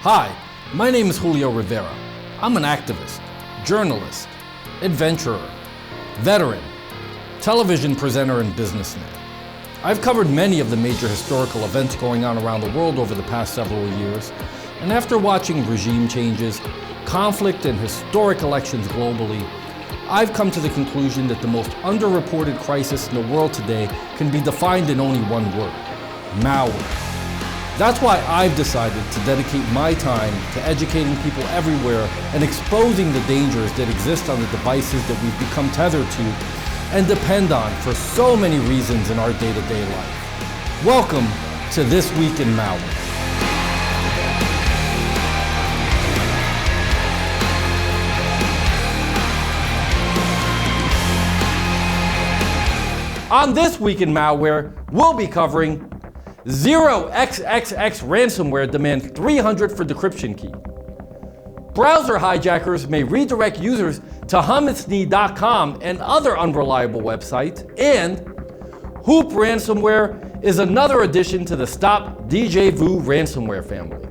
Hi, my name is Julio Rivera. I'm an activist, journalist, adventurer, veteran, television presenter, and businessman. I've covered many of the major historical events going on around the world over the past several years, and after watching regime changes, conflict, and historic elections globally, I've come to the conclusion that the most underreported crisis in the world today can be defined in only one word: malware. That's why I've decided to dedicate my time to educating people everywhere and exposing the dangers that exist on the devices that we've become tethered to and depend on for so many reasons in our day-to-day life. Welcome to This Week in Malware. On This Week in Malware, we'll be covering 0xxx ransomware demands $300 for decryption key. Browser hijackers may redirect users to hummusney.com and other unreliable websites. And Hoop ransomware is another addition to the Stop Djvu ransomware family.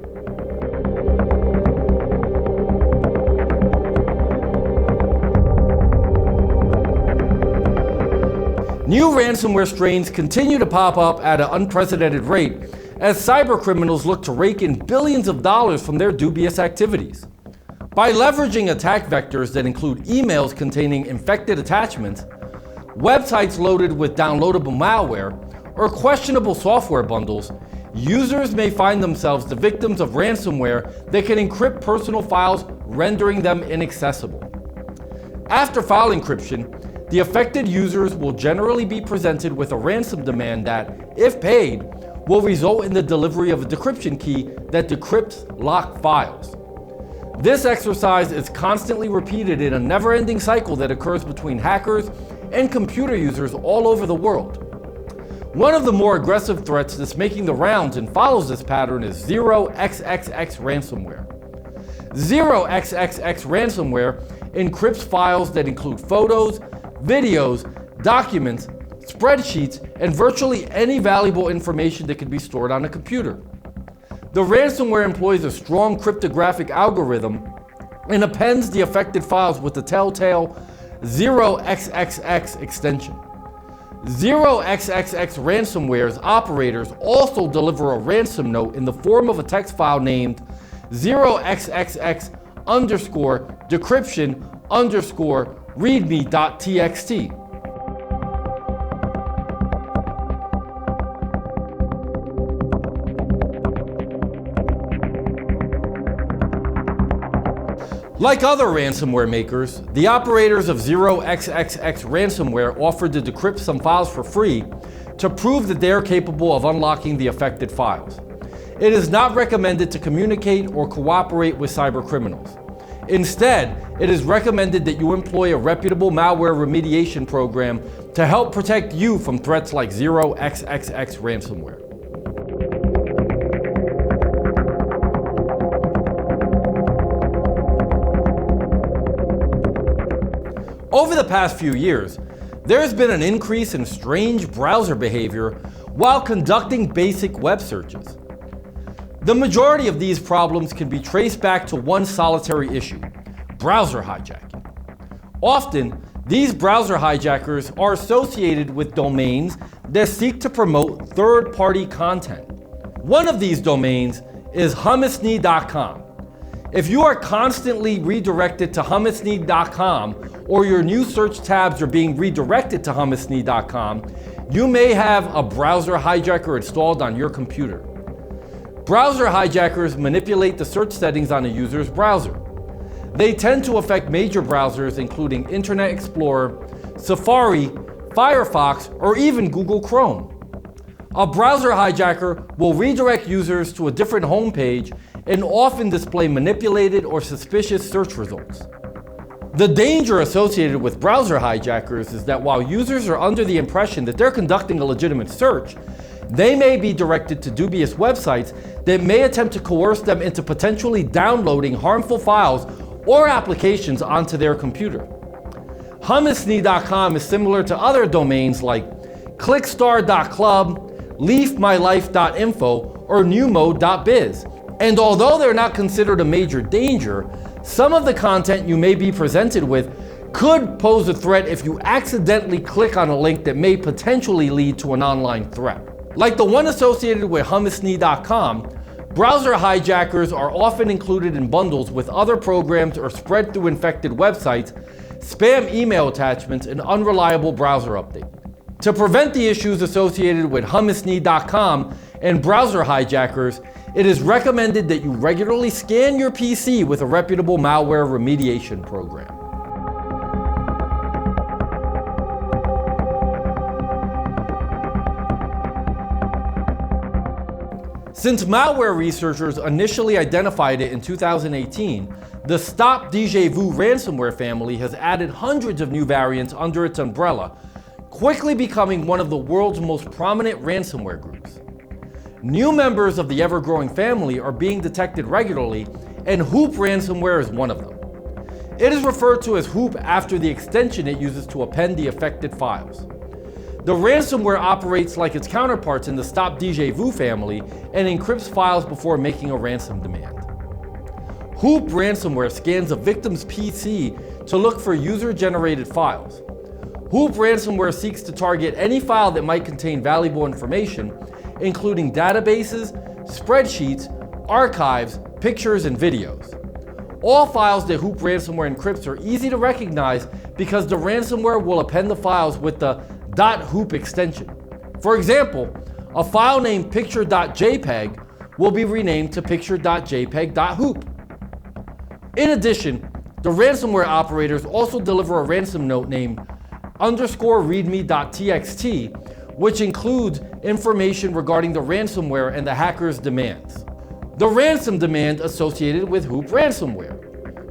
New ransomware strains continue to pop up at an unprecedented rate as cybercriminals look to rake in billions of dollars from their dubious activities. By leveraging attack vectors that include emails containing infected attachments, websites loaded with downloadable malware, or questionable software bundles, users may find themselves the victims of ransomware that can encrypt personal files, rendering them inaccessible. After file encryption, the affected users will generally be presented with a ransom demand that, if paid, will result in the delivery of a decryption key that decrypts locked files. This exercise is constantly repeated in a never-ending cycle that occurs between hackers and computer users all over the world. One of the more aggressive threats that's making the rounds and follows this pattern is 0xxx ransomware. 0xxx ransomware encrypts files that include photos, videos, documents, spreadsheets, and virtually any valuable information that can be stored on a computer. The ransomware employs a strong cryptographic algorithm and appends the affected files with the telltale 0xxx extension. 0xxx ransomware's operators also deliver a ransom note in the form of a text file named 0xxx underscore decryption underscore readme.txt. Like other ransomware makers, the operators of 0xxx ransomware offered to decrypt some files for free to prove that they are capable of unlocking the affected files. It is not recommended to communicate or cooperate with cybercriminals. Instead, it is recommended that you employ a reputable malware remediation program to help protect you from threats like 0xxx ransomware. Over the past few years, there has been an increase in strange browser behavior while conducting basic web searches. The majority of these problems can be traced back to one solitary issue: browser hijacking. Often, these browser hijackers are associated with domains that seek to promote third-party content. One of these domains is hummusney.com. If you are constantly redirected to hummusney.com, or your new search tabs are being redirected to hummusney.com, you may have a browser hijacker installed on your computer. Browser hijackers manipulate the search settings on a user's browser. They tend to affect major browsers including Internet Explorer, Safari, Firefox, or even Google Chrome. A browser hijacker will redirect users to a different homepage and often display manipulated or suspicious search results. The danger associated with browser hijackers is that while users are under the impression that they're conducting a legitimate search, they may be directed to dubious websites that may attempt to coerce them into potentially downloading harmful files or applications onto their computer. Hummusney.com is similar to other domains like clickstar.club, leafmylife.info, or newmode.biz, And although they're not considered a major danger, some of the content you may be presented with could pose a threat if you accidentally click on a link that may potentially lead to an online threat. Like the one associated with hummusney.com, browser hijackers are often included in bundles with other programs or spread through infected websites, spam email attachments, and unreliable browser updates. To prevent the issues associated with hummusney.com and browser hijackers, it is recommended that you regularly scan your PC with a reputable malware remediation program. Since malware researchers initially identified it in 2018, the Djvu ransomware family has added hundreds of new variants under its umbrella, quickly becoming one of the world's most prominent ransomware groups. New members of the ever-growing family are being detected regularly, and Hoop ransomware is one of them. It is referred to as Hoop after the extension it uses to append the affected files. The ransomware operates like its counterparts in the Djvu family and encrypts files before making a ransom demand. Hoop ransomware scans a victim's PC to look for user-generated files. Hoop ransomware seeks to target any file that might contain valuable information, including databases, spreadsheets, archives, pictures, and videos. All files that Hoop ransomware encrypts are easy to recognize because the ransomware will append the files with the .hoop extension. For example, a file named picture.jpg will be renamed to picture.jpg.hoop. In addition, the ransomware operators also deliver a ransom note named _readme.txt, which includes information regarding the ransomware and the hacker's demands. The ransom demand associated with Hoop ransomware.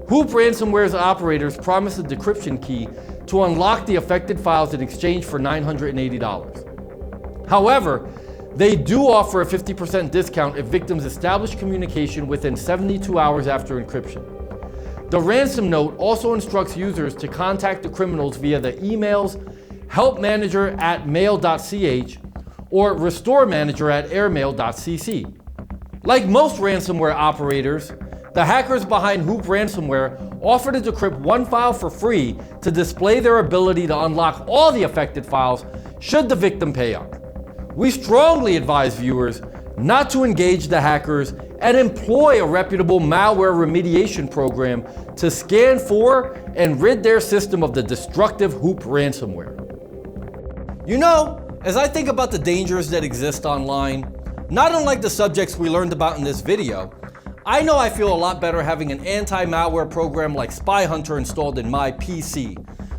Hoop ransomware's operators promise a decryption key to unlock the affected files in exchange for $980. However, they do offer a 50% discount if victims establish communication within 72 hours after encryption. The ransom note also instructs users to contact the criminals via the emails helpmanager@mail.ch or restoremanager@airmail.cc. Like most ransomware operators, the hackers behind Hoop ransomware offer to decrypt one file for free to display their ability to unlock all the affected files should the victim pay up. We strongly advise viewers not to engage the hackers and employ a reputable malware remediation program to scan for and rid their system of the destructive Hoop ransomware. You know, as I think about the dangers that exist online, not unlike the subjects we learned about in this video, I know I feel a lot better having an anti-malware program like SpyHunter installed in my PC,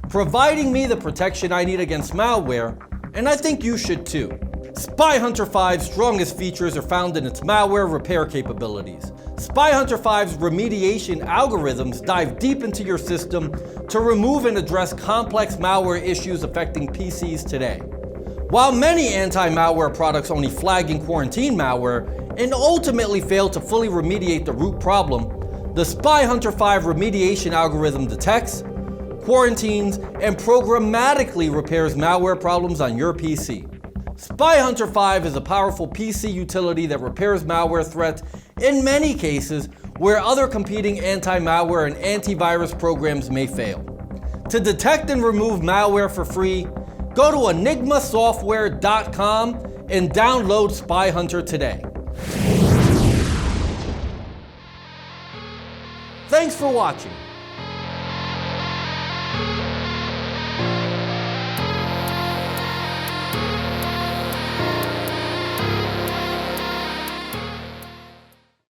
providing me the protection I need against malware, and I think you should too. SpyHunter 5's strongest features are found in its malware repair capabilities. SpyHunter 5's remediation algorithms dive deep into your system to remove and address complex malware issues affecting PCs today. While many anti-malware products only flag and quarantine malware and ultimately fail to fully remediate the root problem, the SpyHunter 5 remediation algorithm detects, quarantines, and programmatically repairs malware problems on your PC. SpyHunter 5 is a powerful PC utility that repairs malware threats in many cases where other competing anti-malware and antivirus programs may fail. To detect and remove malware for free, go to enigmasoftware.com and download SpyHunter today. Thanks for watching.